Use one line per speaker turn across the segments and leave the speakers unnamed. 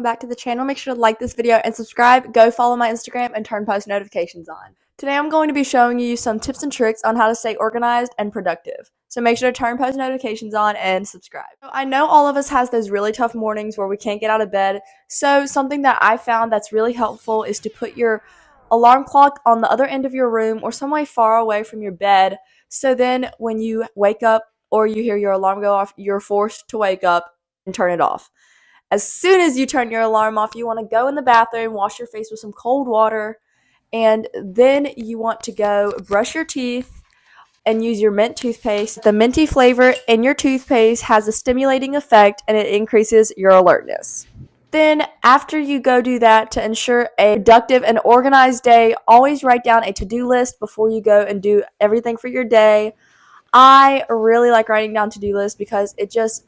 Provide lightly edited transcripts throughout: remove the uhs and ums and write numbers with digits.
welcome back to the channel. Make sure to like this video and subscribe. Go follow my Instagram and turn post notifications on. Today I'm going to be showing you some tips and tricks on how to stay organized and productive. So make sure to turn post notifications on and subscribe. So I know all of us has those really tough mornings where we can't get out of bed. So something that I found that's really helpful is to put your alarm clock on the other end of your room or somewhere far away from your bed. So then when you wake up or you hear your alarm go off, you're forced to wake up and turn it off. As soon as you turn your alarm off, you want to go in the bathroom, wash your face with some cold water, and then you want to go brush your teeth and use your mint toothpaste. The minty flavor in your toothpaste has a stimulating effect and it increases your alertness. Then after you go do that, to ensure a productive and organized day, always write down a to-do list before you go and do everything for your day. I really like writing down to-do lists because it just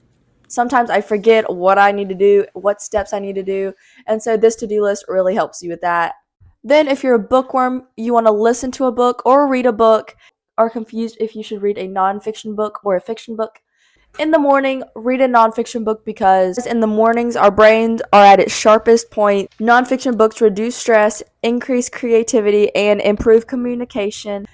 sometimes I forget what I need to do, what steps I need to do, and so this to-do list really helps you with that. Then if you're a bookworm, you want to listen to a book or read a book, are confused if you should read a nonfiction book or a fiction book. In the morning, read a nonfiction book because in the mornings our brains are at its sharpest point. Nonfiction books reduce stress, increase creativity, and improve communication.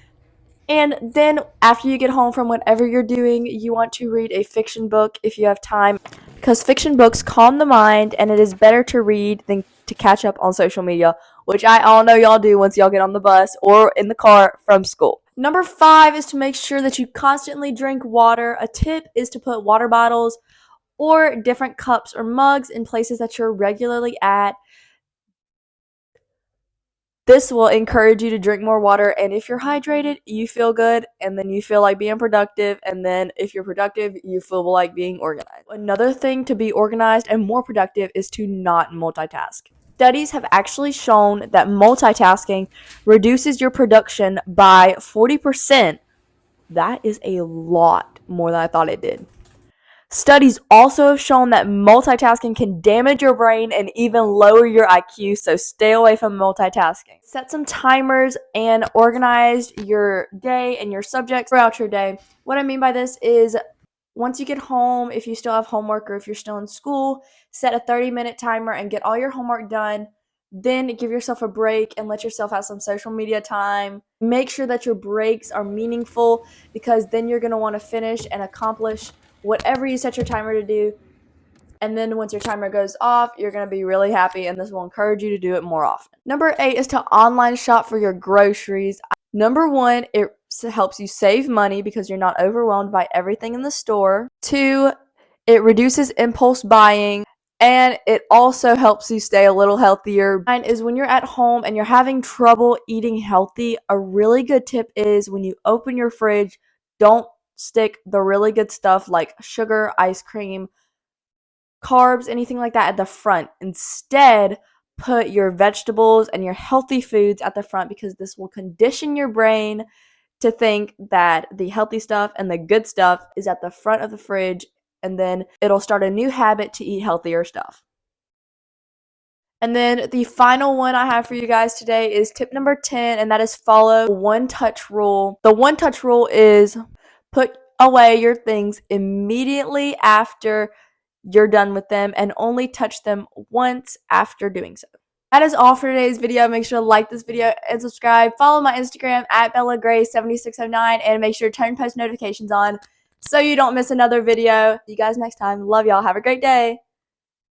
And then after you get home from whatever you're doing, you want to read a fiction book if you have time, because fiction books calm the mind and it is better to read than to catch up on social media, which I all know y'all do once y'all get on the bus or in the car from school. Number 5 is to make sure that you constantly drink water. A tip is to put water bottles or different cups or mugs in places that you're regularly at. This will encourage you to drink more water, and if you're hydrated, you feel good, and then you feel like being productive, and then if you're productive, you feel like being organized. Another thing to be organized and more productive is to not multitask. Studies have actually shown that multitasking reduces your production by 40%. That is a lot more than I thought it did. Studies also have shown that multitasking can damage your brain and even lower your IQ, so stay away from multitasking. Set some timers and organize your day and your subjects throughout your day. What I mean by this is once you get home, if you still have homework or if you're still in school, set a 30-minute timer and get all your homework done. Then give yourself a break and let yourself have some social media time. Make sure that your breaks are meaningful because then you're going to want to finish and accomplish whatever you set your timer to do. And then once your timer goes off, you're going to be really happy, and this will encourage you to do it more often. Number 8 is to online shop for your groceries. Number 1, it helps you save money because you're not overwhelmed by everything in the store. 2, it reduces impulse buying, and it also helps you stay a little healthier. 9 is when you're at home and you're having trouble eating healthy, a really good tip is when you open your fridge, don't stick the really good stuff like sugar, ice cream, carbs, anything like that at the front. Instead, put your vegetables and your healthy foods at the front because this will condition your brain to think that the healthy stuff and the good stuff is at the front of the fridge, and then it'll start a new habit to eat healthier stuff. And then the final one I have for you guys today is tip number 10, and that is follow the one-touch rule. The one-touch rule is put away your things immediately after you're done with them and only touch them once after doing so. That is all for today's video. Make sure to like this video and subscribe. Follow my Instagram at BellaGrace7609 and make sure to turn post notifications on so you don't miss another video. See you guys next time. Love y'all. Have a great day.